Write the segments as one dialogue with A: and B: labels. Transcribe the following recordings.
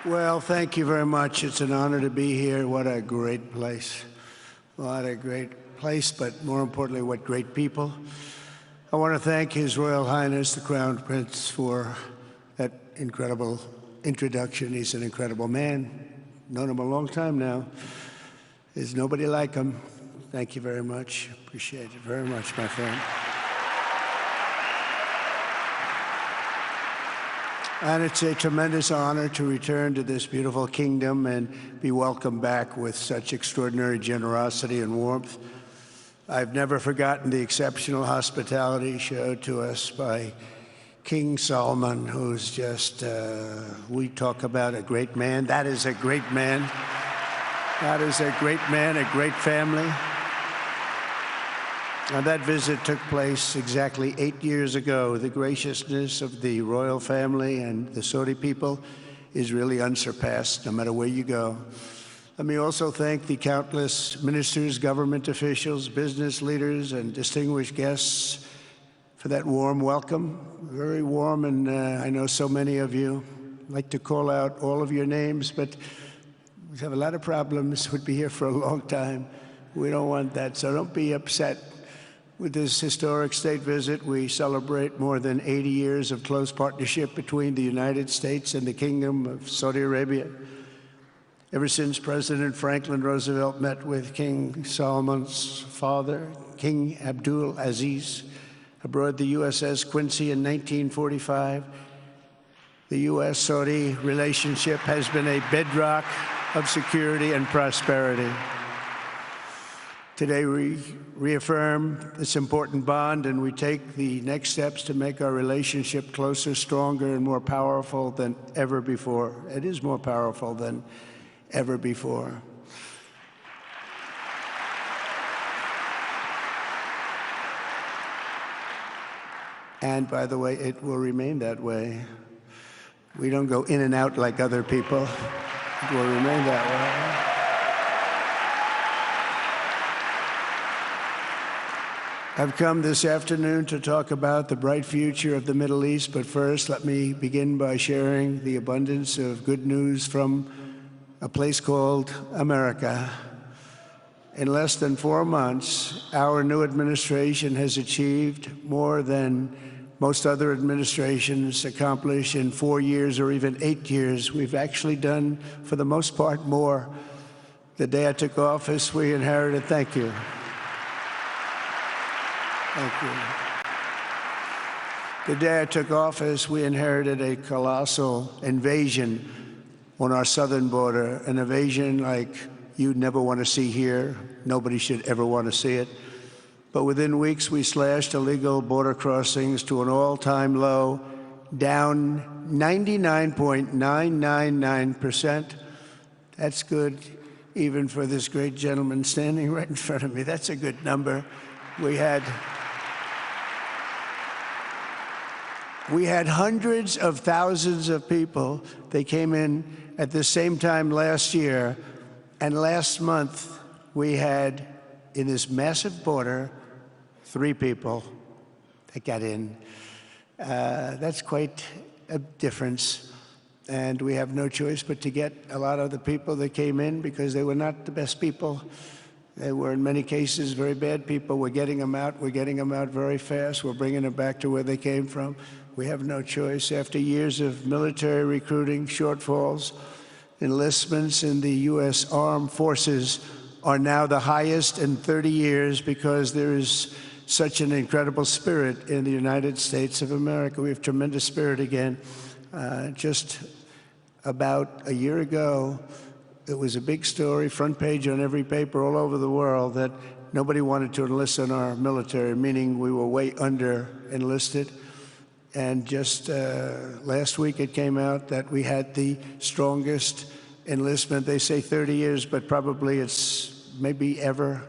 A: Well, thank you very much. It's an honor to be here. What a great place. What a great place, but more importantly, what great people. I want to thank His Royal Highness, the Crown Prince, for that incredible introduction. He's an incredible man. Known him a long time now. There's nobody like him. Thank you very much. Appreciate it very much, my friend. And it's a tremendous honor to return to this beautiful kingdom and be welcomed back with such extraordinary generosity and warmth. I've never forgotten the exceptional hospitality showed to us by King Solomon, who's just, we talk about a great man. That is a great man. That is a great man, a great family. And that visit took place exactly 8 years ago. The graciousness of the royal family and the Saudi people is really unsurpassed, no matter where you go. Let me also thank the countless ministers, government officials, business leaders, and distinguished guests for that warm welcome. Very warm, and I know so many of you. I'd like to call out all of your names, but we have a lot of problems. We'd be here for a long time. We don't want that, so don't be upset. With this historic state visit, we celebrate more than 80 years of close partnership between the United States and the Kingdom of Saudi Arabia. Ever since President Franklin Roosevelt met with King Solomon's father, King Abdul Aziz, aboard the USS Quincy in 1945, the U.S.-Saudi relationship has been a bedrock of security and prosperity. Today, we reaffirm this important bond, and we take the next steps to make our relationship closer, stronger, and more powerful than ever before. It is more powerful than ever before. And by the way, it will remain that way. We don't go in and out like other people. It will remain that way. I've come this afternoon to talk about the bright future of the Middle East, but first let me begin by sharing the abundance of good news from a place called America. In less than 4 months, our new administration has achieved more than most other administrations accomplish in 4 years or even 8 years. We've actually done, for the most part, more. The day I took office, we inherited, thank you. Thank you. The day I took office, we inherited a colossal invasion on our southern border, an invasion like you'd never want to see here. Nobody should ever want to see it. But within weeks, we slashed illegal border crossings to an all-time low, down 99.999%. That's good, even for this great gentleman standing right in front of me. That's a good number. We had hundreds of thousands of people. They came in at the same time last year, and last month we had, in this massive border, 3 people that got in. That's quite a difference, and we have no choice but to get a lot of the people that came in because they were not the best people. They were, in many cases, very bad people. We're getting them out. We're getting them out very fast. We're bringing them back to where they came from. We have no choice. After years of military recruiting shortfalls, enlistments in the U.S. Armed Forces are now the highest in 30 years because there is such an incredible spirit in the United States of America. We have tremendous spirit again. Just about a year ago, it was a big story, front page on every paper all over the world, that nobody wanted to enlist in our military, meaning we were way under enlisted. And just last week it came out that we had the strongest enlistment. They say 30 years, but probably it's maybe ever.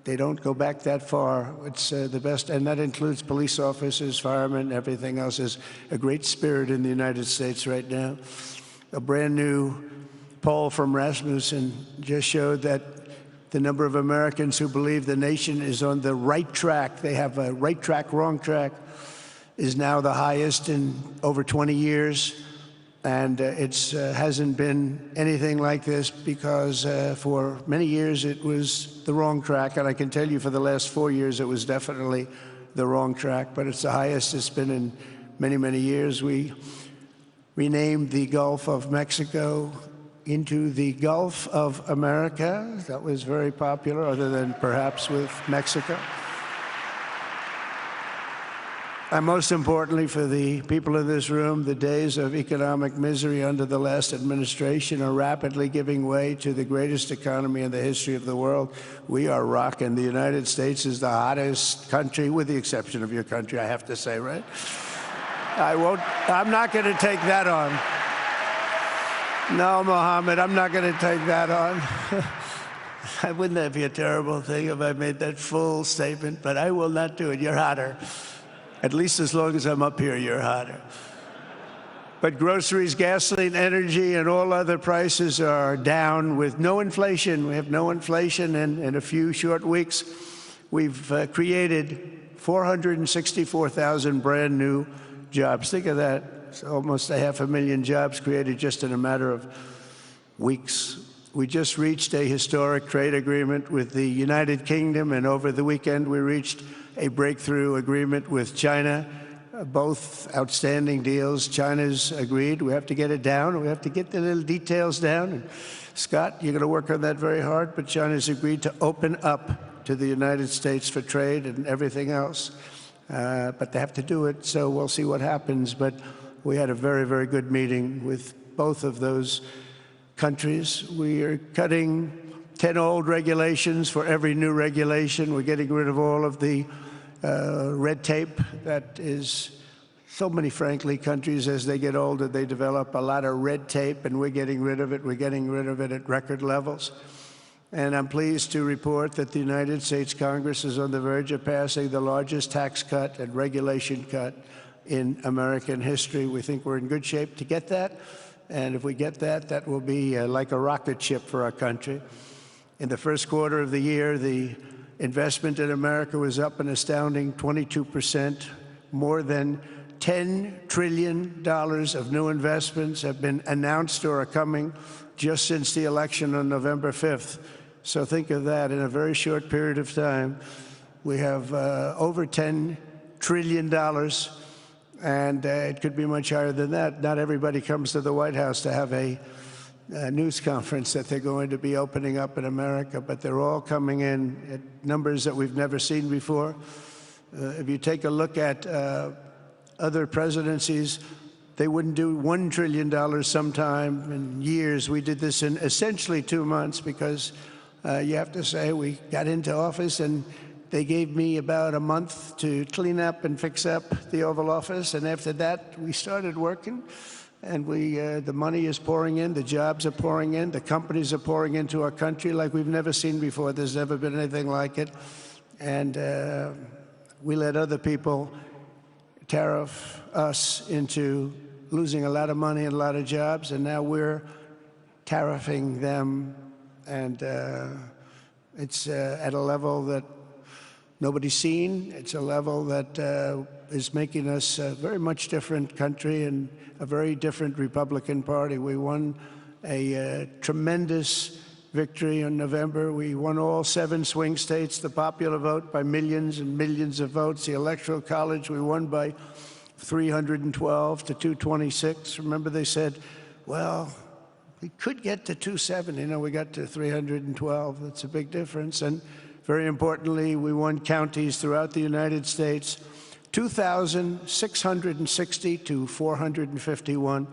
A: They don't go back that far. It's the best, and that includes police officers, firemen, everything else. Is a great spirit in the United States right now. A brand new poll from Rasmussen just showed that the number of Americans who believe the nation is on the right track, they have a right track, wrong track, is now the highest in over 20 years. And it hasn't been anything like this because for many years it was the wrong track. And I can tell you for the last 4 years it was definitely the wrong track, but it's the highest it's been in many, many years. We renamed the Gulf of Mexico into the Gulf of America. That was very popular, other than perhaps with Mexico. And most importantly, for the people in this room, the days of economic misery under the last administration are rapidly giving way to the greatest economy in the history of the world. We are rocking. The United States is the hottest country, with the exception of your country, I have to say, right? I'm not going to take that on. No, Mohammed, I'm not going to take that on. Wouldn't that be a terrible thing if I made that full statement? But I will not do it. You're hotter. At least as long as I'm up here, you're hotter. But groceries, gasoline, energy, and all other prices are down with no inflation. We have no inflation, and in a few short weeks, we've created 464,000 brand new jobs. Think of that. It's almost 500,000 jobs created just in a matter of weeks. We just reached a historic trade agreement with the United Kingdom, and over the weekend we reached a breakthrough agreement with China. Both outstanding deals. China's agreed. We have to get it down. We have to get the little details down. And Scott, you're going to work on that very hard, but China's agreed to open up to the United States for trade and everything else. But they have to do it, so we'll see what happens. But we had a very, very good meeting with both of those countries. We are cutting 10 old regulations for every new regulation. We're getting rid of all of the red tape that is so many, frankly, countries, as they get older, they develop a lot of red tape, and we're getting rid of it. We're getting rid of it at record levels. And I'm pleased to report that the United States Congress is on the verge of passing the largest tax cut and regulation cut in American history. We think we're in good shape to get that. And if we get that, that will be like a rocket ship for our country. In the first quarter of the year, the investment in America was up an astounding 22%. More than $10 trillion of new investments have been announced or are coming just since the election on November 5th. So think of that. In a very short period of time, we have over $10 trillion, and it could be much higher than that. Not everybody comes to the White House to have a news conference that they're going to be opening up in America, but they're all coming in at numbers that we've never seen before. If you take a look at other presidencies, they wouldn't do $1 trillion sometime in years. We did this in essentially 2 months because you have to say we got into office and they gave me about a month to clean up and fix up the Oval Office, and after that we started working. And the money is pouring in, the jobs are pouring in, the companies are pouring into our country like we've never seen before. There's never been anything like it. And we let other people tariff us into losing a lot of money and a lot of jobs, and now we're tariffing them. And it's at a level that nobody's seen. It's a level that is making us a very much different country and a very different Republican Party. We won a tremendous victory in November. We won all 7 swing states, the popular vote by millions and millions of votes. The Electoral College, we won by 312 to 226. Remember, they said, well, we could get to 270. You know, we got to 312. That's a big difference. And very importantly, we won counties throughout the United States, 2,660 to 451.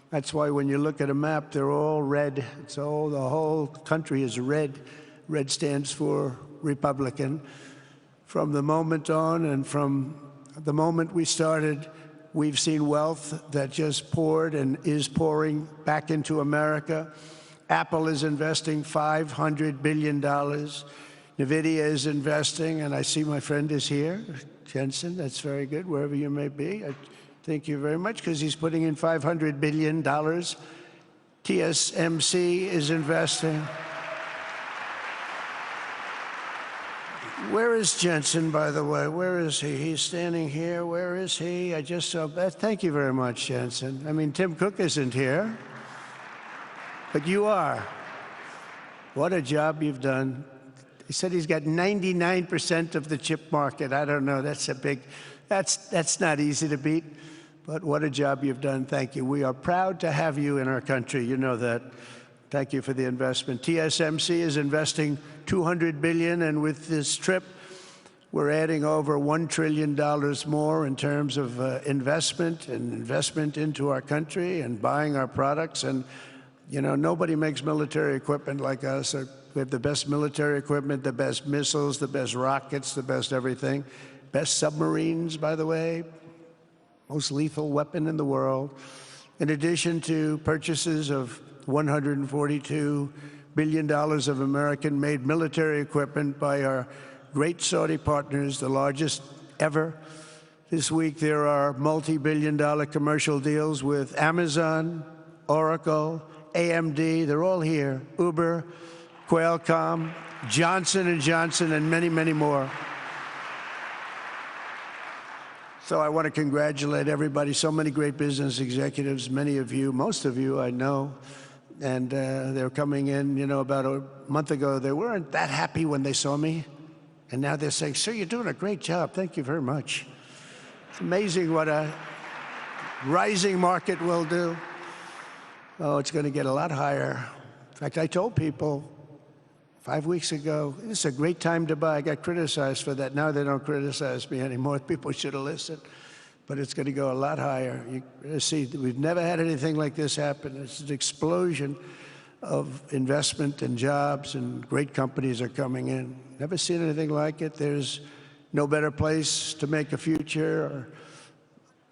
A: That's why when you look at a map, they're all red. The whole country is red. Red stands for Republican. From the moment on and from the moment we started, we've seen wealth that just poured and is pouring back into America. Apple is investing $500 billion. NVIDIA is investing, and I see my friend is here. Jensen, that's very good, wherever you may be. I thank you very much, because he's putting in $500 billion. TSMC is investing. Where is Jensen, by the way? Where is he? He's standing here. Where is he? I just saw. Thank you very much, Jensen. I mean, Tim Cook isn't here, but you are. What a job you've done. He said he's got 99% of the chip market. I don't know. That's a big. That's not easy to beat. But what a job you've done. Thank you. We are proud to have you in our country. You know that. Thank you for the investment. TSMC is investing $200 billion, and with this trip, we're adding over $1 trillion more in terms of investment into our country and buying our products. And, you know, nobody makes military equipment like us. We have the best military equipment, the best missiles, the best rockets, the best everything. Best submarines, by the way. Most lethal weapon in the world. In addition to purchases of $142 billion of American-made military equipment by our great Saudi partners, the largest ever. This week, there are multi-billion-dollar commercial deals with Amazon, Oracle, AMD. They're all here. Uber, Qualcomm, Johnson & Johnson, and many, many more. So I want to congratulate everybody. So many great business executives, many of you, most of you I know. And they're coming in, you know, about a month ago. They weren't that happy when they saw me. And now they're saying, sir, you're doing a great job. Thank you very much. It's amazing what a rising market will do. Oh, it's going to get a lot higher. In fact, I told people 5 weeks ago, this is a great time to buy. I got criticized for that. Now they don't criticize me anymore. People should have listened. But it's going to go a lot higher. You see, we've never had anything like this happen. It's an explosion of investment and jobs, and great companies are coming in. Never seen anything like it. There's no better place to make a future or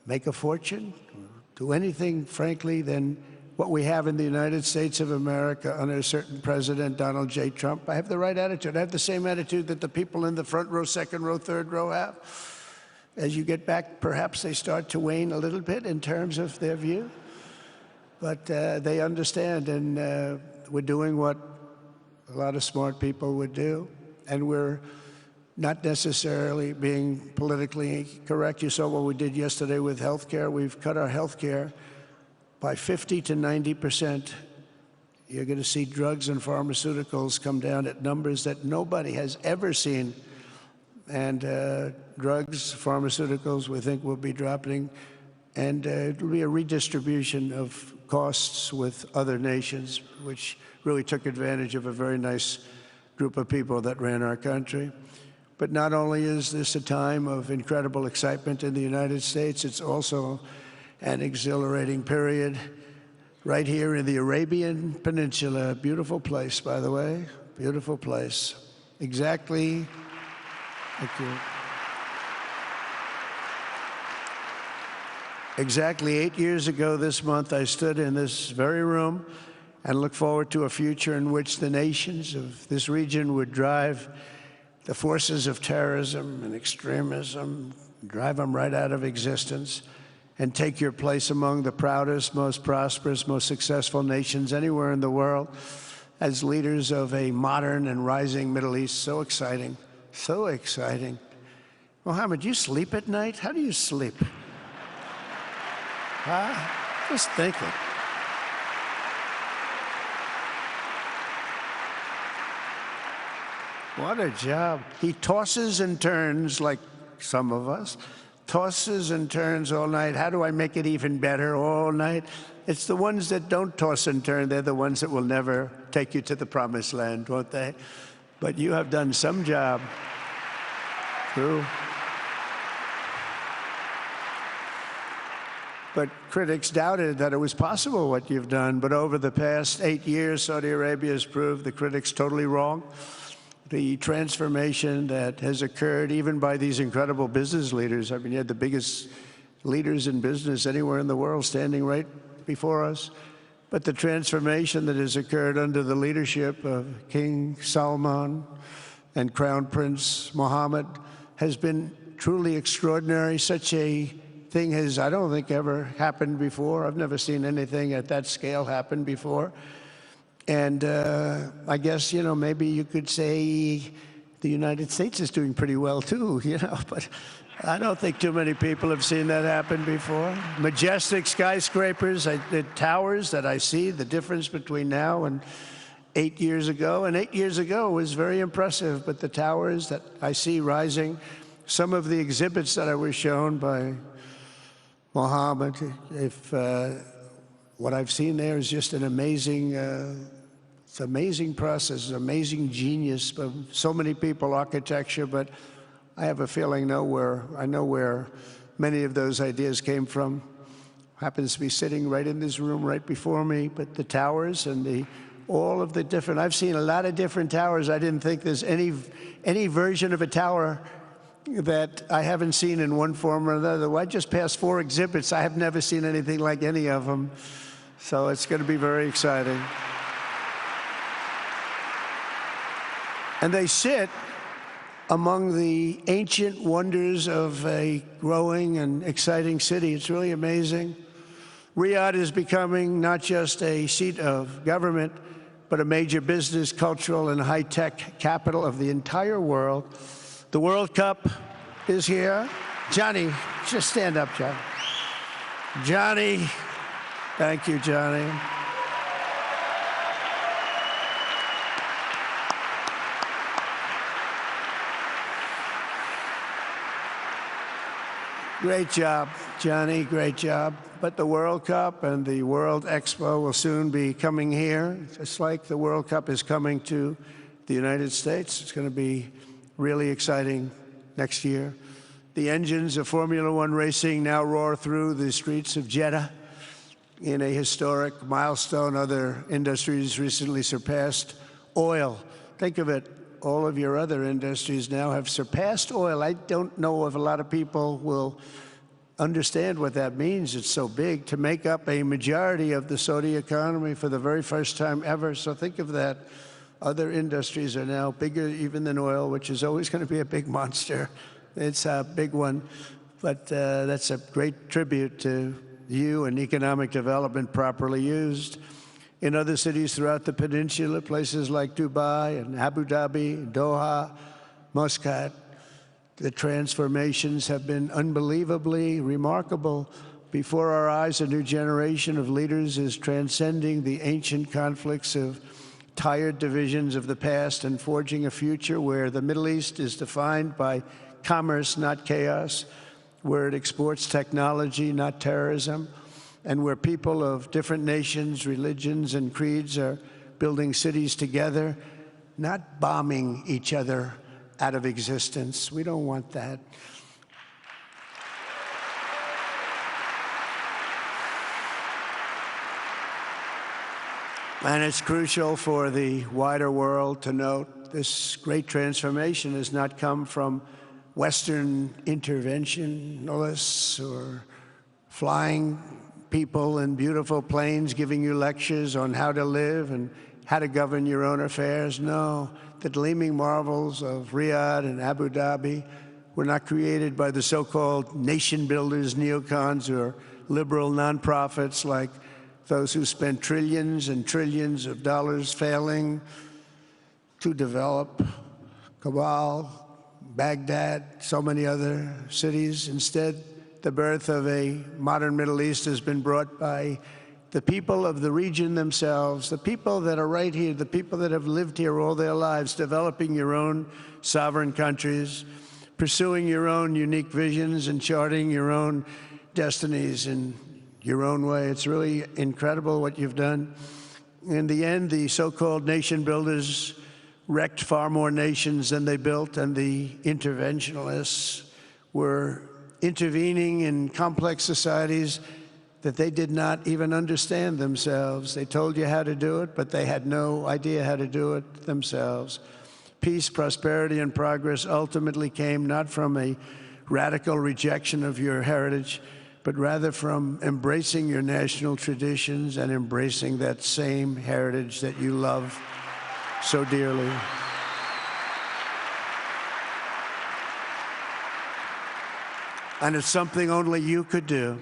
A: make a fortune, or do anything, frankly, than what we have in the United States of America under a certain president, Donald J. Trump. I have the right attitude. I have the same attitude that the people in the front row, second row, third row have. As you get back, perhaps they start to wane a little bit in terms of their view. But they understand, and we're doing what a lot of smart people would do. And we're not necessarily being politically correct. You saw what we did yesterday with health care. We've cut our health care by 50 to 90%. You're going to see drugs and pharmaceuticals come down at numbers that nobody has ever seen. And drugs, pharmaceuticals, we think will be dropping. And it'll be a redistribution of costs with other nations, which really took advantage of a very nice group of people that ran our country. But not only is this a time of incredible excitement in the United States, it's also an exhilarating period right here in the Arabian Peninsula. Beautiful place, by the way, beautiful place. Exactly. Thank you. Exactly 8 years ago this month, I stood in this very room and looked forward to a future in which the nations of this region would drive the forces of terrorism and extremism, drive them right out of existence, and take your place among the proudest, most prosperous, most successful nations anywhere in the world as leaders of a modern and rising Middle East. So exciting. So exciting. Mohammed, you sleep at night? How do you sleep? Huh? Just thinking. What a job. He tosses and turns like some of us. Tosses and turns all night. How do I make it even better all night? It's the ones that don't toss and turn. They're the ones that will never take you to the promised land, won't they? But you have done some job. True. But critics doubted that it was possible what you've done. But over the past 8 years, Saudi Arabia has proved the critics totally wrong. The transformation that has occurred even by these incredible business leaders. I mean, you had the biggest leaders in business anywhere in the world standing right before us. But the transformation that has occurred under the leadership of King Salman and Crown Prince Mohammed has been truly extraordinary. Such a thing has, I don't think, ever happened before. I've never seen anything at that scale happen before. And I guess, you know, maybe you could say the United States is doing pretty well too, you know, but I don't think too many people have seen that happen before. Majestic skyscrapers, the towers that I see, the difference between now and 8 years ago. And 8 years ago was very impressive, but the towers that I see rising, some of the exhibits that I was shown by Mohammed, what I've seen there is just an amazing, it's an amazing process, amazing genius of so many people, architecture, but I have a feeling I know where many of those ideas came from. Happens to be sitting right in this room right before me, but the towers and all of the different, I've seen a lot of different towers. I didn't think there's any version of a tower that I haven't seen in one form or another. Well, I just passed 4 exhibits. I have never seen anything like any of them. So it's going to be very exciting. And they sit among the ancient wonders of a growing and exciting city. It's really amazing. Riyadh is becoming not just a seat of government, but a major business, cultural, and high-tech capital of the entire world. The World Cup is here. Johnny, just stand up, Johnny. Johnny, thank you, Johnny. Great job, Johnny, great job. But the World Cup and the World Expo will soon be coming here, just like the World Cup is coming to the United States. It's going to be really exciting next year. The engines of Formula One racing now roar through the streets of Jeddah in a historic milestone. Other industries recently surpassed oil. Think of it, all of your other industries now have surpassed oil. I don't know if a lot of people will understand what that means. It's so big to make up a majority of the Saudi economy for the very first time ever. So think of that. Other industries are now bigger even than oil, which is always going to be a big monster. It's a big one. But that's a great tribute to you and economic development properly used. In other cities throughout the peninsula, places like Dubai and Abu Dhabi, Doha, Muscat, the transformations have been unbelievably remarkable. Before our eyes, a new generation of leaders is transcending the ancient conflicts of tired divisions of the past and forging a future where the Middle East is defined by commerce, not chaos, where it exports technology, not terrorism, and where people of different nations, religions, and creeds are building cities together, not bombing each other out of existence. We don't want that. And it's crucial for the wider world to note this great transformation has not come from Western interventionists or flying people in beautiful planes giving you lectures on how to live and how to govern your own affairs. No, the gleaming marvels of Riyadh and Abu Dhabi were not created by the so-called nation builders, neocons, or liberal nonprofits like those who spent trillions and trillions of dollars failing to develop Kabul, Baghdad, so many other cities. Instead, the birth of a modern Middle East has been brought by the people of the region themselves, the people that are right here, the people that have lived here all their lives, developing your own sovereign countries, pursuing your own unique visions and charting your own destinies in your own way. It's really incredible what you've done. In the end, the so-called nation builders wrecked far more nations than they built, and the interventionists were intervening in complex societies that they did not even understand themselves. They told you how to do it, but they had no idea how to do it themselves. Peace, prosperity, and progress ultimately came not from a radical rejection of your heritage, but rather from embracing your national traditions and embracing that same heritage that you love so dearly. And it's something only you could do.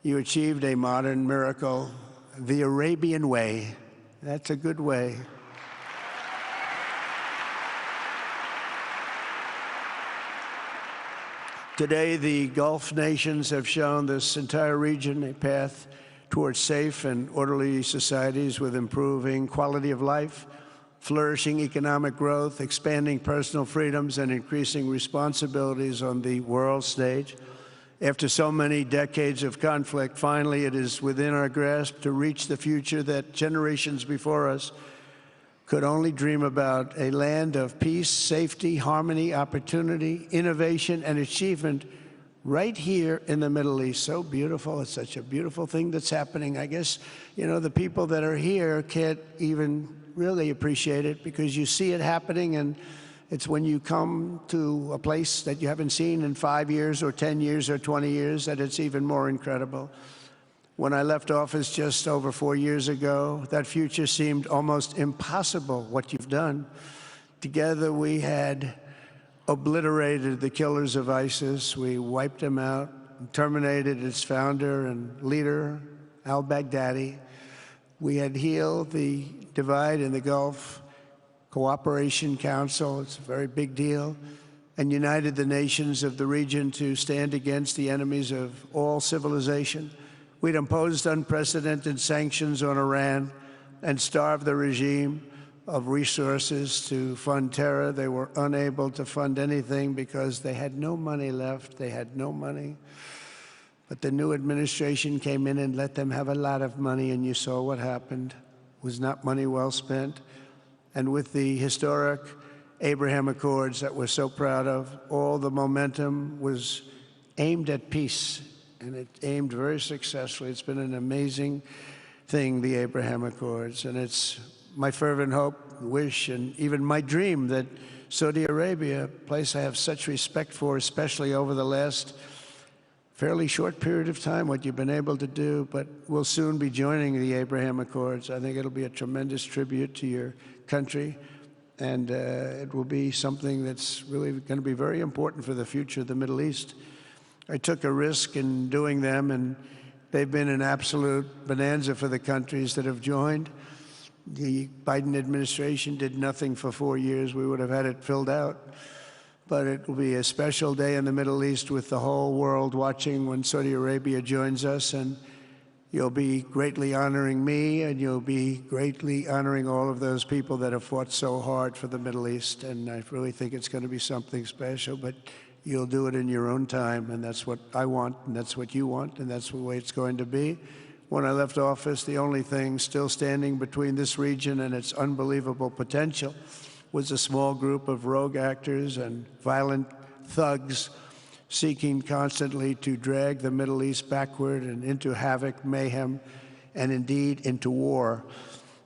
A: You achieved a modern miracle, the Arabian way. That's a good way. Today, the Gulf nations have shown this entire region a path towards safe and orderly societies with improving quality of life, flourishing economic growth, expanding personal freedoms, and increasing responsibilities on the world stage. After so many decades of conflict, finally it is within our grasp to reach the future that generations before us could only dream about, a land of peace, safety, harmony, opportunity, innovation, and achievement right here in the Middle East. So beautiful. It's such a beautiful thing that's happening. I guess, you know, the people that are here can't even really appreciate it because you see it happening, and it's when you come to a place that you haven't seen in 5 years or 10 years or 20 years that it's even more incredible. When I left office just over 4 years ago, that future seemed almost impossible, what you've done. Together we had obliterated the killers of ISIS. We wiped them out, terminated its founder and leader, al-Baghdadi. We had healed the divide in the Gulf Cooperation Council, it's a very big deal, and united the nations of the region to stand against the enemies of all civilization. We'd imposed unprecedented sanctions on Iran and starved the regime of resources to fund terror. They were unable to fund anything because they had no money left. They had no money. But the new administration came in and let them have a lot of money, and you saw what happened. It was not money well spent. And with the historic Abraham Accords that we're so proud of, all the momentum was aimed at peace, and it aimed very successfully. It's been an amazing thing, the Abraham Accords, and it's my fervent hope, wish, and even my dream that Saudi Arabia, a place I have such respect for, especially over the last fairly short period of time, what you've been able to do, but we'll soon be joining the Abraham Accords. I think it'll be a tremendous tribute to your country, and it will be something that's really going to be very important for the future of the Middle East. I took a risk in doing them, and they've been an absolute bonanza for the countries that have joined. The Biden administration did nothing for 4 years. We would have had it filled out. But it will be a special day in the Middle East with the whole world watching when Saudi Arabia joins us, and you'll be greatly honoring me, and you'll be greatly honoring all of those people that have fought so hard for the Middle East. And I really think it's going to be something special, but you'll do it in your own time, and that's what I want, and that's what you want, and that's the way it's going to be. When I left office, the only thing still standing between this region and its unbelievable potential was a small group of rogue actors and violent thugs seeking constantly to drag the Middle East backward and into havoc, mayhem, and indeed into war.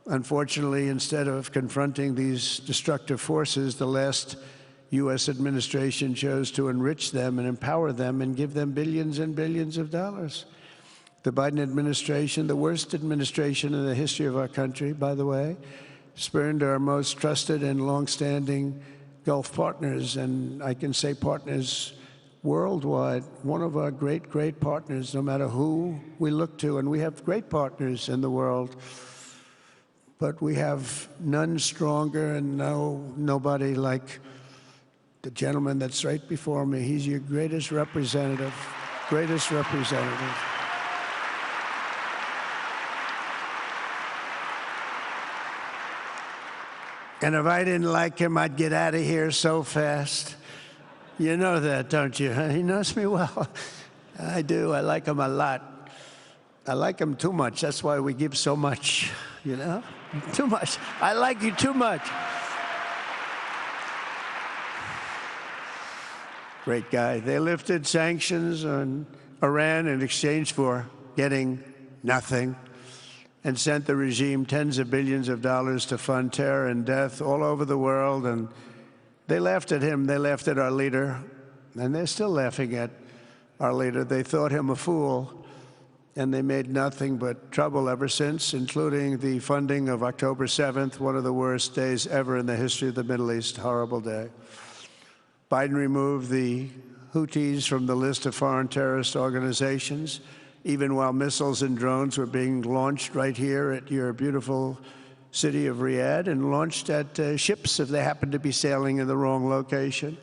A: Unfortunately, instead of confronting these destructive forces, the last U.S. administration chose to enrich them and empower them and give them billions and billions of dollars. The Biden administration, the worst administration in the history of our country, by the way, spurned our most trusted and longstanding Gulf partners, and I can say partners worldwide, one of our great, great partners, no matter who we look to, and we have great partners in the world, but we have none stronger and nobody like the gentleman that's right before me. He's your greatest representative, greatest representative. And if I didn't like him, I'd get out of here so fast. You know that, don't you? He knows me well. I do. I like him a lot. I like him too much. That's why we give so much, you know? Too much. I like you too much. Great guy. They lifted sanctions on Iran in exchange for getting nothing, and sent the regime tens of billions of dollars to fund terror and death all over the world. And they laughed at him. They laughed at our leader. And they're still laughing at our leader. They thought him a fool. And they made nothing but trouble ever since, including the funding of October 7th, one of the worst days ever in the history of the Middle East. Horrible day. Biden removed the Houthis from the list of foreign terrorist organizations, even while missiles and drones were being launched right here at your beautiful city of Riyadh, and launched at ships if they happened to be sailing in the wrong location.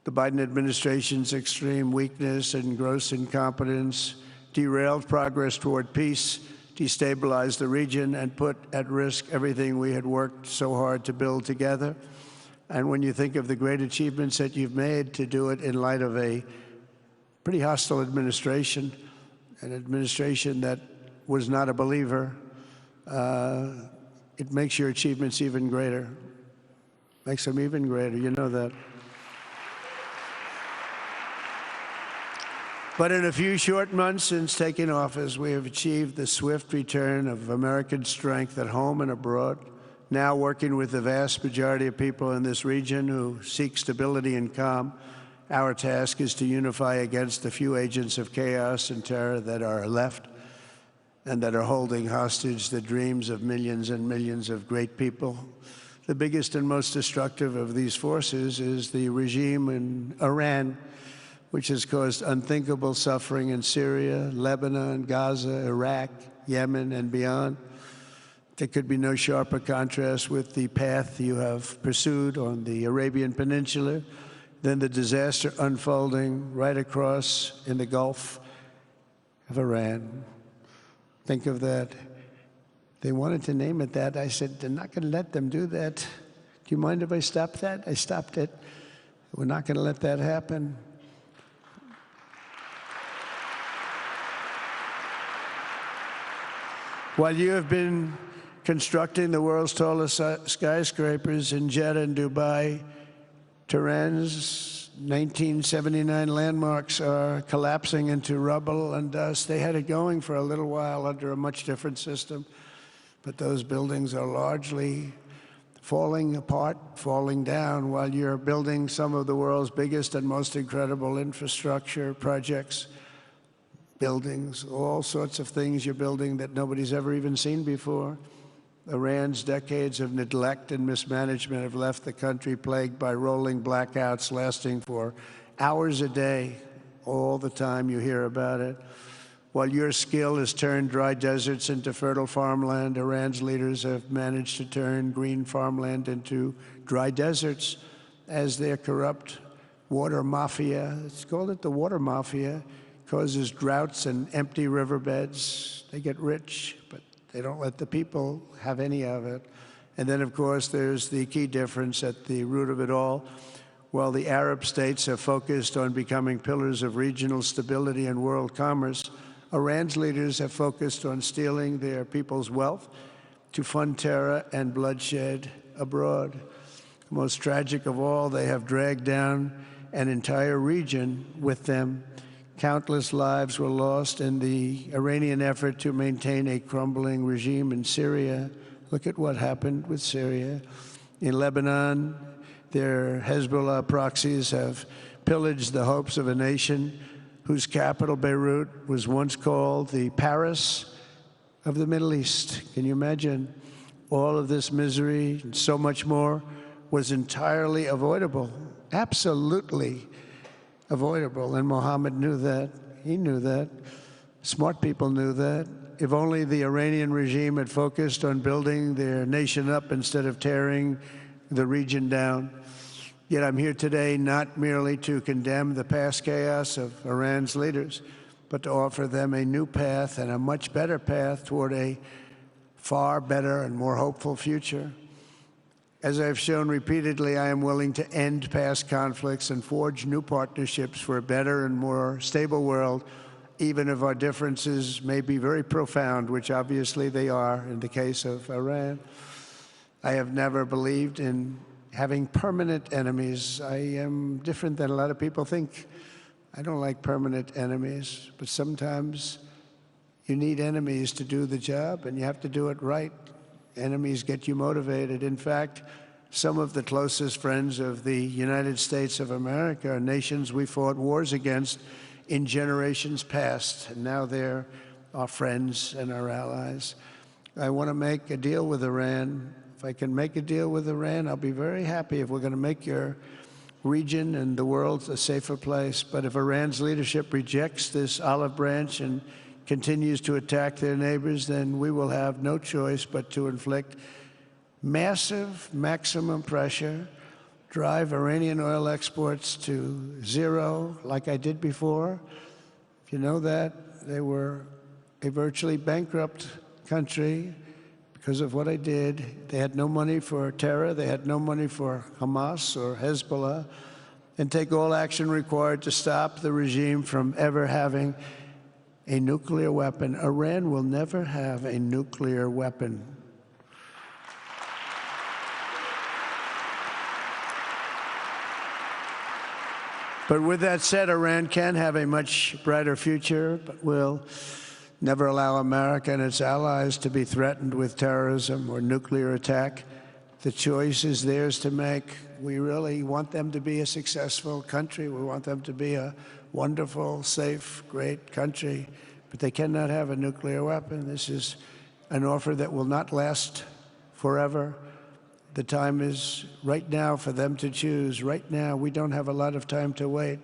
A: The Biden administration's extreme weakness and gross incompetence derailed progress toward peace, destabilized the region, and put at risk everything we had worked so hard to build together. And when you think of the great achievements that you've made, to do it in light of a pretty hostile administration, an administration that was not a believer, it makes your achievements even greater. Makes them even greater, you know that. But in a few short months since taking office, we have achieved the swift return of American strength at home and abroad, now working with the vast majority of people in this region who seek stability and calm. Our task is to unify against the few agents of chaos and terror that are left and that are holding hostage the dreams of millions and millions of great people. The biggest and most destructive of these forces is the regime in Iran, which has caused unthinkable suffering in Syria, Lebanon, Gaza, Iraq, Yemen, and beyond. There could be no sharper contrast with the path you have pursued on the Arabian Peninsula than the disaster unfolding right across in the Gulf of Iran. Think of that. They wanted to name it that. I said, they're not going to let them do that. Do you mind if I stop that? I stopped it. We're not going to let that happen. While you have been constructing the world's tallest skyscrapers in Jeddah and Dubai, Tehran's 1979 landmarks are collapsing into rubble and dust. They had it going for a little while under a much different system, but those buildings are largely falling apart, falling down, while you're building some of the world's biggest and most incredible infrastructure projects. Buildings, all sorts of things you're building that nobody's ever even seen before. Iran's decades of neglect and mismanagement have left the country plagued by rolling blackouts lasting for hours a day. All the time you hear about it. While your skill has turned dry deserts into fertile farmland, Iran's leaders have managed to turn green farmland into dry deserts as their corrupt water mafia, it's called it the water mafia, causes droughts and empty riverbeds. They get rich, but they don't let the people have any of it. And then, of course, there's the key difference at the root of it all. While the Arab states have focused on becoming pillars of regional stability and world commerce, Iran's leaders have focused on stealing their people's wealth to fund terror and bloodshed abroad. Most tragic of all, they have dragged down an entire region with them. Countless lives were lost in the Iranian effort to maintain a crumbling regime in Syria. Look at what happened with Syria. In Lebanon, their Hezbollah proxies have pillaged the hopes of a nation whose capital, Beirut, was once called the Paris of the Middle East. Can you imagine? All of this misery and so much more was entirely avoidable, absolutely avoidable. And Mohammed knew that. He knew that. Smart people knew that. If only the Iranian regime had focused on building their nation up instead of tearing the region down. Yet I'm here today not merely to condemn the past chaos of Iran's leaders, but to offer them a new path and a much better path toward a far better and more hopeful future. As I've shown repeatedly, I am willing to end past conflicts and forge new partnerships for a better and more stable world, even if our differences may be very profound, which obviously they are in the case of Iran. I have never believed in having permanent enemies. I am different than a lot of people think. I don't like permanent enemies, but sometimes you need enemies to do the job, and you have to do it right. Enemies get you motivated. In fact, some of the closest friends of the United States of America are nations we fought wars against in generations past, and now they're our friends and our allies. I want to make a deal with Iran. If I can make a deal with Iran, I'll be very happy if we're going to make your region and the world a safer place. But if Iran's leadership rejects this olive branch and continues to attack their neighbors, then we will have no choice but to inflict massive maximum pressure drive Iranian oil exports to zero like I did before. If you know that, they were a virtually bankrupt country because of what I did. They had no money for terror. They had no money for Hamas or Hezbollah, and take all action required to stop the regime from ever having a nuclear weapon. Iran will never have a nuclear weapon. But with that said, Iran can have a much brighter future, but will never allow America and its allies to be threatened with terrorism or nuclear attack. The choice is theirs to make. We really want them to be a successful country. We want them to be a wonderful, safe, great country, but they cannot have a nuclear weapon. This is an offer that will not last forever. The time is right now for them to choose. Right now, we don't have a lot of time to wait.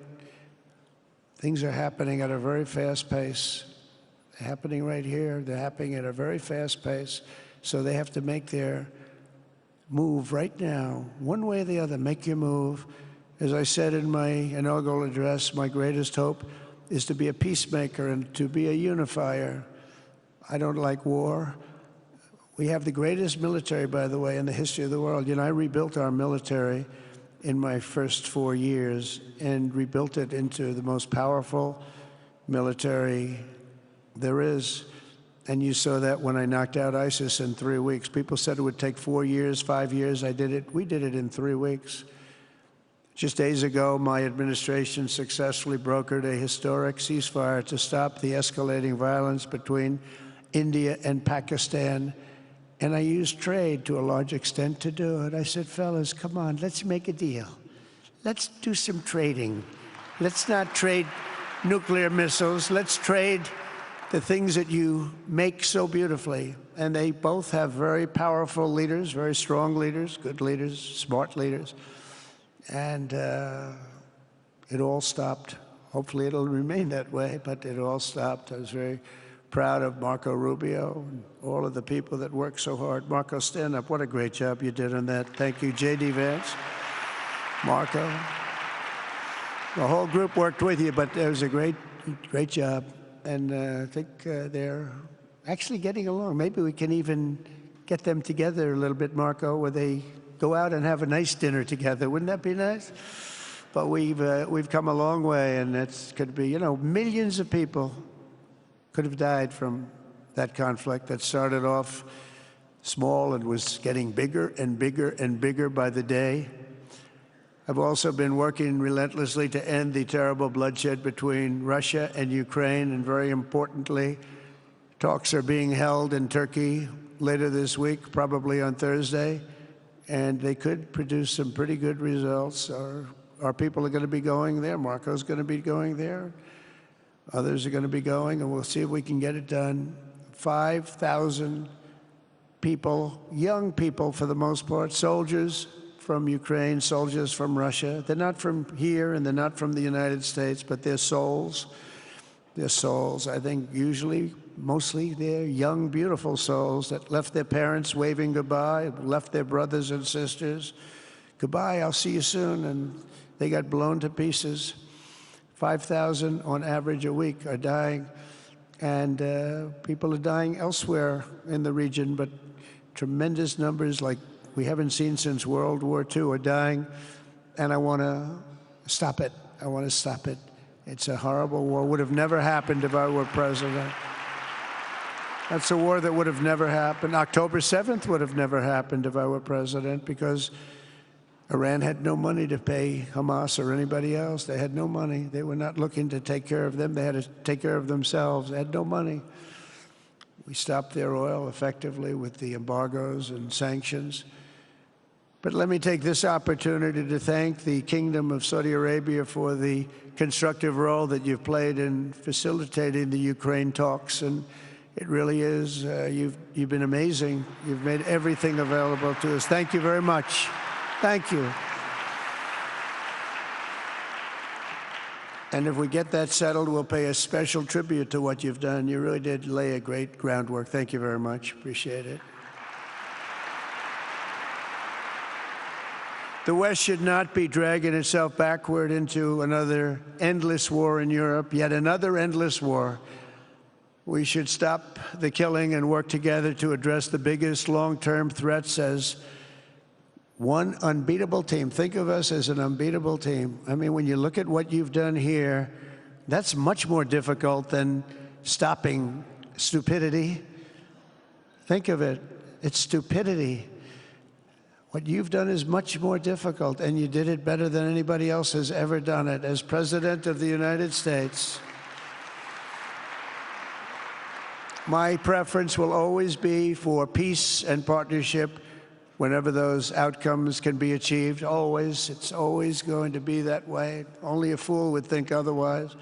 A: Things are happening at a very fast pace. They're happening right here. They're happening at a very fast pace. So they have to make their move right now, one way or the other. Make your move. As I said in my inaugural address, my greatest hope is to be a peacemaker and to be a unifier. I don't like war. We have the greatest military, by the way, in the history of the world. You know, I rebuilt our military in my first 4 years and rebuilt it into the most powerful military there is. And you saw that when I knocked out ISIS in 3 weeks. People said it would take 4 years, 5 years. I did it. We did it in 3 weeks. Just days ago, my administration successfully brokered a historic ceasefire to stop the escalating violence between India and Pakistan. And I used trade to a large extent to do it. I said, fellas, come on, let's make a deal. Let's do some trading. Let's not trade nuclear missiles. Let's trade the things that you make so beautifully. And they both have very powerful leaders, very strong leaders, good leaders, smart leaders. And it all stopped. Hopefully it'll remain that way, but it all stopped. I was very proud of Marco Rubio and all of the people that worked so hard. Marco, stand up. What a great job you did on that. Thank you, J.D. Vance, Marco. The whole group worked with you, but it was a great job. And I think they're actually getting along. Maybe we can even get them together a little bit, Marco, where they go out and have a nice dinner together. Wouldn't that be nice? But we've come a long way, and it's could be, you know, millions of people could have died from that conflict that started off small and was getting bigger and bigger and bigger by the day. I've also been working relentlessly to end the terrible bloodshed between Russia and Ukraine, and very importantly, talks are being held in Turkey later this week, probably on Thursday, and they could produce some pretty good results. Our people are going to be going there. Marco's going to be going there. Others are going to be going, and we'll see if we can get it done. 5,000 people, young people for the most part, soldiers from Ukraine, soldiers from Russia. They're not from here, and they're not from the United States, but they're souls. They're souls. I think usually, mostly, they're young, beautiful souls that left their parents waving goodbye, left their brothers and sisters. Goodbye, I'll see you soon. And they got blown to pieces. 5,000 on average a week are dying, and people are dying elsewhere in the region, but tremendous numbers like we haven't seen since World War II are dying, and I want to stop it. I want to stop it. It's a horrible war. Would have never happened if I were president. That's a war that would have never happened. October 7th would have never happened if I were president, because Iran had no money to pay Hamas or anybody else. They had no money. They were not looking to take care of them. They had to take care of themselves. They had no money. We stopped their oil effectively with the embargoes and sanctions. But let me take this opportunity to thank the Kingdom of Saudi Arabia for the constructive role that you've played in facilitating the Ukraine talks. And it really is, you've been amazing. You've made everything available to us. Thank you very much. Thank you. And if we get that settled, we'll pay a special tribute to what you've done. You really did lay a great groundwork. Thank you very much. Appreciate it. The West should not be dragging itself backward into another endless war in Europe, yet another endless war. We should stop the killing and work together to address the biggest long-term threats as one unbeatable team. Think of us as an unbeatable team. I mean, when you look at what you've done here, that's much more difficult than stopping stupidity. Think of it. It's stupidity. What you've done is much more difficult, and you did it better than anybody else has ever done it. As President of the United States, my preference will always be for peace and partnership whenever those outcomes can be achieved. Always. It's always going to be that way. Only a fool would think otherwise.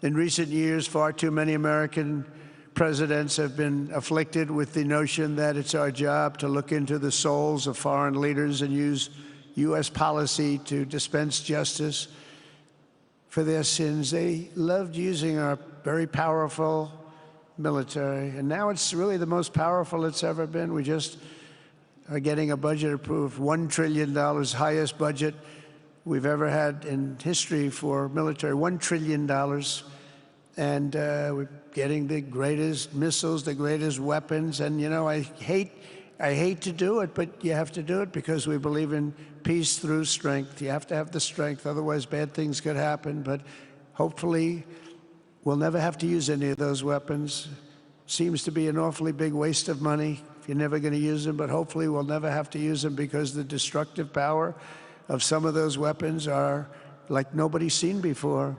A: In recent years, far too many American presidents have been afflicted with the notion that it's our job to look into the souls of foreign leaders and use U.S. policy to dispense justice for their sins. They loved using our very powerful military, and now it's really the most powerful it's ever been. We just are getting a budget approved, $1 trillion, highest budget we've ever had in history for military, $1 trillion. And we're getting the greatest missiles, the greatest weapons. And, you know, I hate to do it, but you have to do it because we believe in peace through strength. You have to have the strength, otherwise bad things could happen. But hopefully we'll never have to use any of those weapons. Seems to be an awfully big waste of money if you're never going to use them, but hopefully we'll never have to use them because the destructive power of some of those weapons are like nobody's seen before.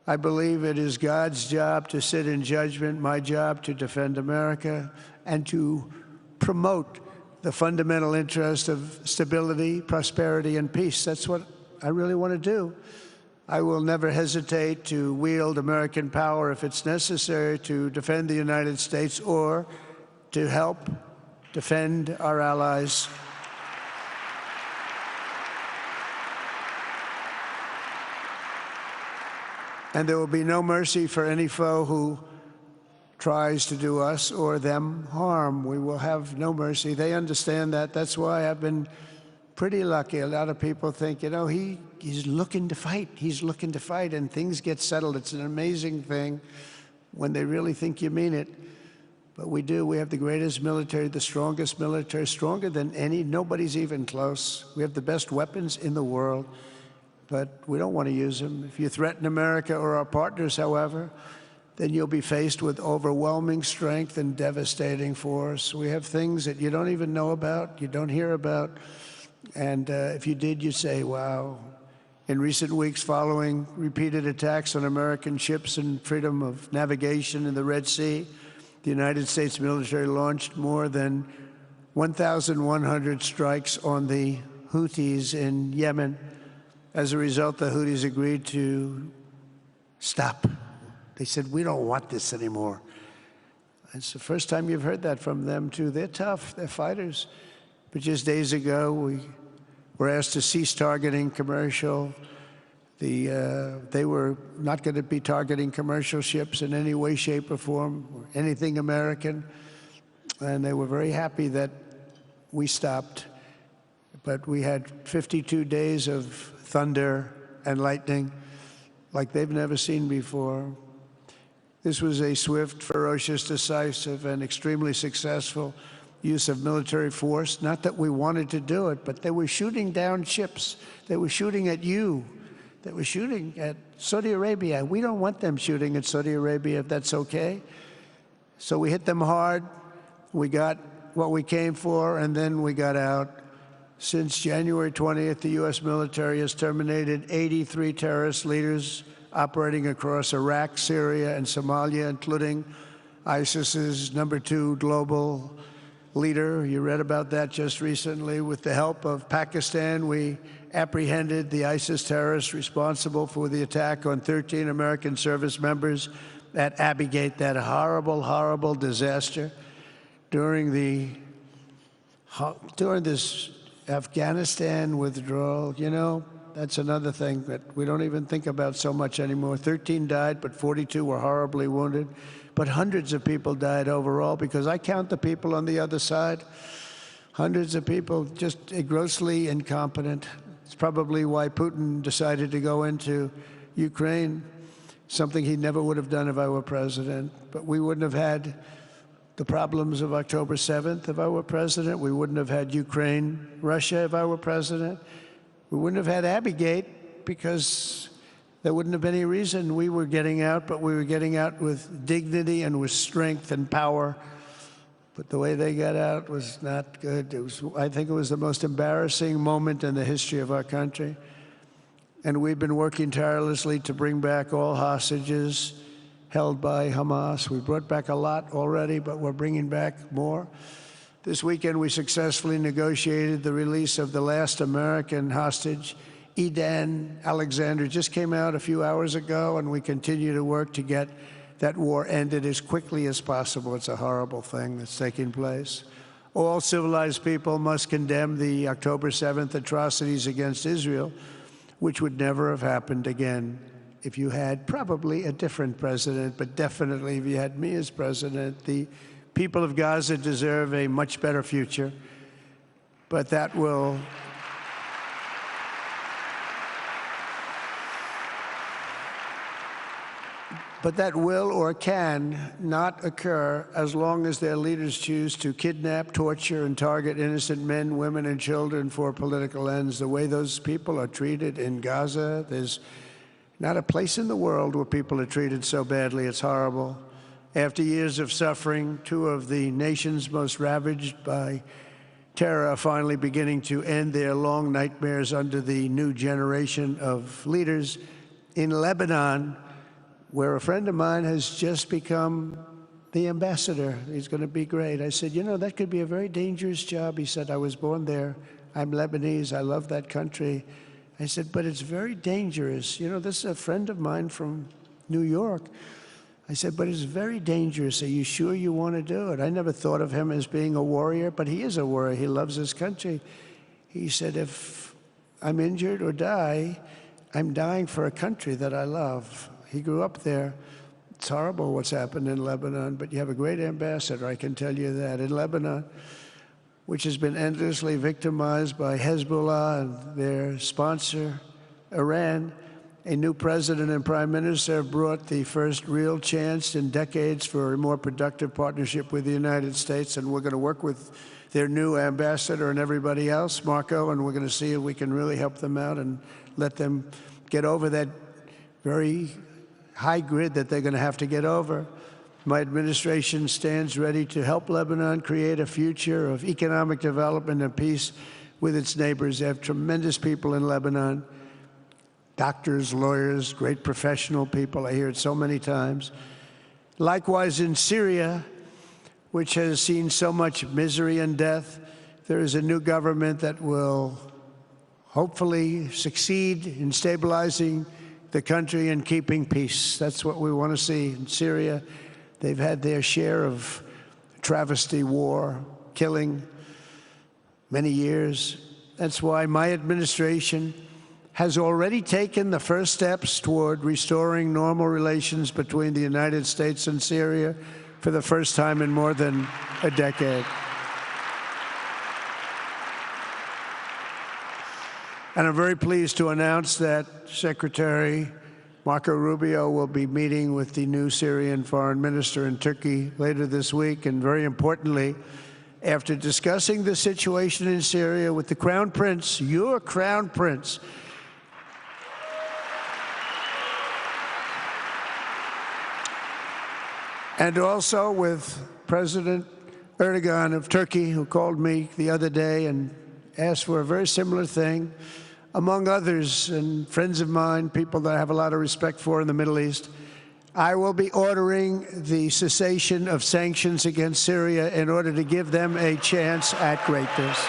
A: I believe it is God's job to sit in judgment, my job to defend America, and to promote the fundamental interest of stability, prosperity, and peace. That's what I really want to do. I will never hesitate to wield American power if it's necessary to defend the United States or to help defend our allies. And there will be no mercy for any foe who tries to do us or them harm. We will have no mercy. They understand that. That's why I've been pretty lucky. A lot of people think, you know, he's looking to fight. He's looking to fight, and things get settled. It's an amazing thing when they really think you mean it. But we do. We have the greatest military, the strongest military, stronger than any. Nobody's even close. We have the best weapons in the world. But we don't want to use them. If you threaten America or our partners, however, then you'll be faced with overwhelming strength and devastating force. We have things that you don't even know about, you don't hear about, and if you did, you'd say, wow. In recent weeks, following repeated attacks on American ships and freedom of navigation in the Red Sea, the United States military launched more than 1,100 strikes on the Houthis in Yemen. As a result, the Houthis agreed to stop. They said, we don't want this anymore. It's the first time you've heard that from them, too. They're tough. They're fighters. But just days ago, we were asked to cease targeting commercial. They were not going to be targeting commercial ships in any way, shape, or form, or anything American. And they were very happy that we stopped. But we had 52 days of thunder and lightning like they've never seen before. This was a swift, ferocious, decisive, and extremely successful use of military force. Not that we wanted to do it, but they were shooting down ships. They were shooting at you. They were shooting at Saudi Arabia. We don't want them shooting at Saudi Arabia, if that's okay. So we hit them hard. We got what we came for, and then we got out. Since January 20th, the U.S. military has terminated 83 terrorist leaders operating across Iraq, Syria, and Somalia, including ISIS's #2 global leader. You read about that just recently. With the help of Pakistan, we apprehended the ISIS terrorists responsible for the attack on 13 American service members at Abbey Gate, that horrible, horrible disaster. During this Afghanistan withdrawal, you know, that's another thing that we don't even think about so much anymore. 13 died, but 42 were horribly wounded. But hundreds of people died overall, because I count the people on the other side. hundreds of people just grossly incompetent. It's probably why Putin decided to go into Ukraine, something he never would have done if I were president. But we wouldn't have had the problems of October 7th if I were president. We wouldn't have had Ukraine, Russia if I were president. We wouldn't have had Abbeygate because there wouldn't have been any reason we were getting out, but we were getting out with dignity and with strength and power. But the way they got out was not good. I think it was the most embarrassing moment in the history of our country. And we've been working tirelessly to bring back all hostages held by Hamas. We brought back a lot already, but we're bringing back more. This weekend, we successfully negotiated the release of the last American hostage, Edan Alexander. Just came out a few hours ago, and we continue to work to get that war ended as quickly as possible. It's a horrible thing that's taking place. All civilized people must condemn the October 7th atrocities against Israel, which would never have happened again if you had probably a different president, but definitely if you had me as president. The people of Gaza deserve a much better future, but that will or can not occur as long as their leaders choose to kidnap, torture, and target innocent men, women, and children for political ends. The way those people are treated in Gaza, there's not a place in the world where people are treated so badly. It's horrible. After years of suffering, two of the nations most ravaged by terror are finally beginning to end their long nightmares under the new generation of leaders. In Lebanon, where a friend of mine has just become the ambassador. He's going to be great. I said, you know, that could be a very dangerous job. He said, I was born there. I'm Lebanese. I love that country. I said, but it's very dangerous. You know, this is a friend of mine from New York. I said, but it's very dangerous. Are you sure you want to do it? I never thought of him as being a warrior, but he is a warrior. He loves his country. He said, if I'm injured or die, I'm dying for a country that I love. He grew up there. It's horrible what's happened in Lebanon, but you have a great ambassador, I can tell you that. In Lebanon, which has been endlessly victimized by Hezbollah and their sponsor, Iran, a new president and prime minister have brought the first real chance in decades for a more productive partnership with the United States, and we're going to work with their new ambassador and everybody else, Marco, and we're going to see if we can really help them out and let them get over that very high grid that they're going to have to get over. My administration stands ready to help Lebanon create a future of economic development and peace with its neighbors. They have tremendous people in Lebanon, doctors, lawyers, great professional people. I hear it so many times. Likewise, in Syria, which has seen so much misery and death, there is a new government that will hopefully succeed in stabilizing the country and keeping peace. That's what we want to see in Syria. They've had their share of travesty, war, killing, many years. That's why my administration has already taken the first steps toward restoring normal relations between the United States and Syria for the first time in more than a decade. And I'm very pleased to announce that Secretary Marco Rubio will be meeting with the new Syrian foreign minister in Turkey later this week. And very importantly, after discussing the situation in Syria with the Crown Prince, your Crown Prince, and also with President Erdogan of Turkey, who called me the other day and asked for a very similar thing, among others, and friends of mine, people that I have a lot of respect for in the Middle East, I will be ordering the cessation of sanctions against Syria in order to give them a chance at greatness.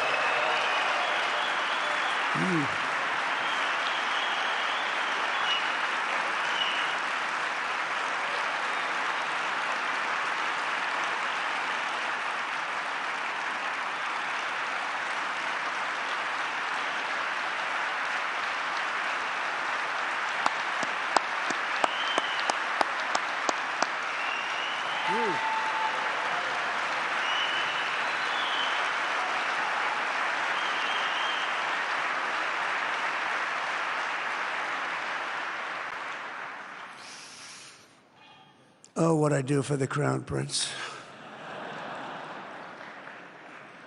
A: Oh, what I do for the Crown Prince.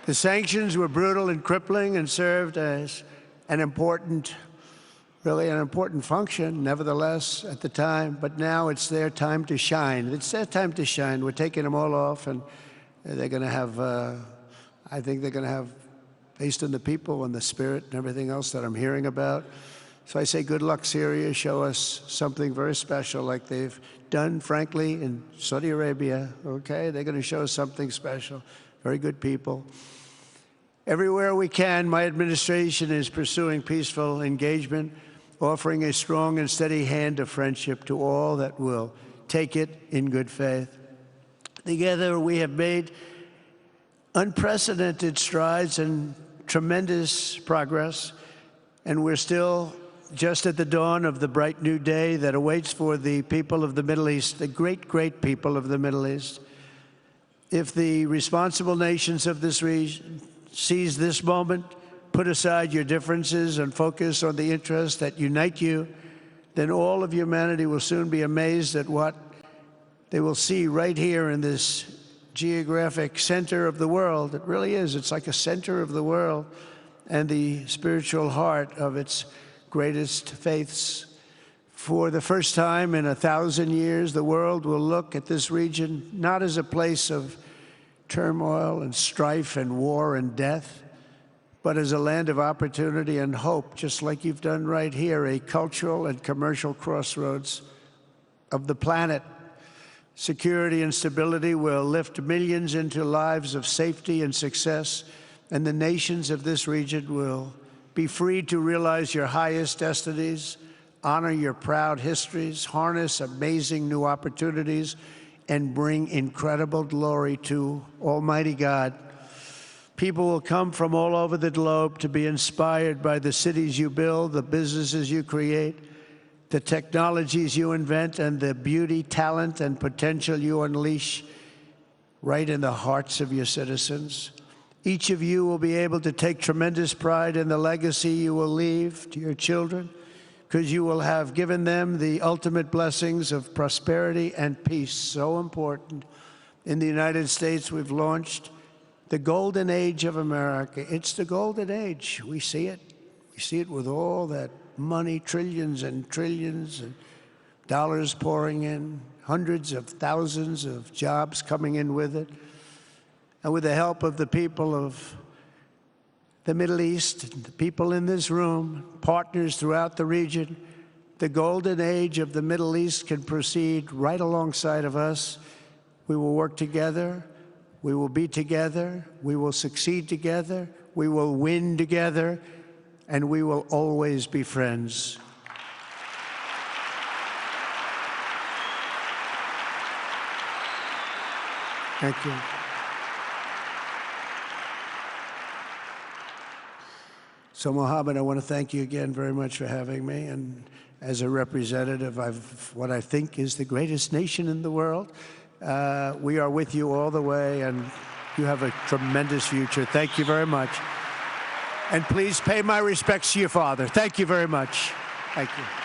A: The sanctions were brutal and crippling and served as an important, really an important function, nevertheless, at the time. But now it's their time to shine. It's their time to shine. We're taking them all off, and they're going to have, I think they're going to have, based on the people and the spirit and everything else that I'm hearing about. So I say, good luck, Syria. Show us something very special like they've done, frankly, in Saudi Arabia, okay? They're going to show us something special. Very good people. Everywhere we can, my administration is pursuing peaceful engagement, offering a strong and steady hand of friendship to all that will take it in good faith. Together, we have made unprecedented strides and tremendous progress, and we're still just at the dawn of the bright new day that awaits for the people of the Middle East, the great, great people of the Middle East. If the responsible nations of this region seize this moment, put aside your differences and focus on the interests that unite you, then all of humanity will soon be amazed at what they will see right here in this geographic center of the world. It really is. It's like a center of the world and the spiritual heart of its greatest faiths. For the first time in 1,000 years, the world will look at this region not as a place of turmoil and strife and war and death, but as a land of opportunity and hope, just like you've done right here, a cultural and commercial crossroads of the planet. Security and stability will lift millions into lives of safety and success, and the nations of this region will be free to realize your highest destinies, honor your proud histories, harness amazing new opportunities, and bring incredible glory to Almighty God. People will come from all over the globe to be inspired by the cities you build, the businesses you create, the technologies you invent, and the beauty, talent, and potential you unleash right in the hearts of your citizens. Each of you will be able to take tremendous pride in the legacy you will leave to your children, because you will have given them the ultimate blessings of prosperity and peace. So important. In the United States, we've launched the golden age of America. It's the golden age. We see it. We see it with all that money, trillions and trillions of dollars pouring in, hundreds of thousands of jobs coming in with it. And with the help of the people of the Middle East, the people in this room, partners throughout the region, the golden age of the Middle East can proceed right alongside of us. We will work together. We will be together. We will succeed together. We will win together. And we will always be friends. Thank you. So, Mohammed, I want to thank you again very much for having me. And as a representative of what I think is the greatest nation in the world, we are with you all the way, and you have a tremendous future. Thank you very much. And please pay my respects to your father. Thank you very much. Thank you.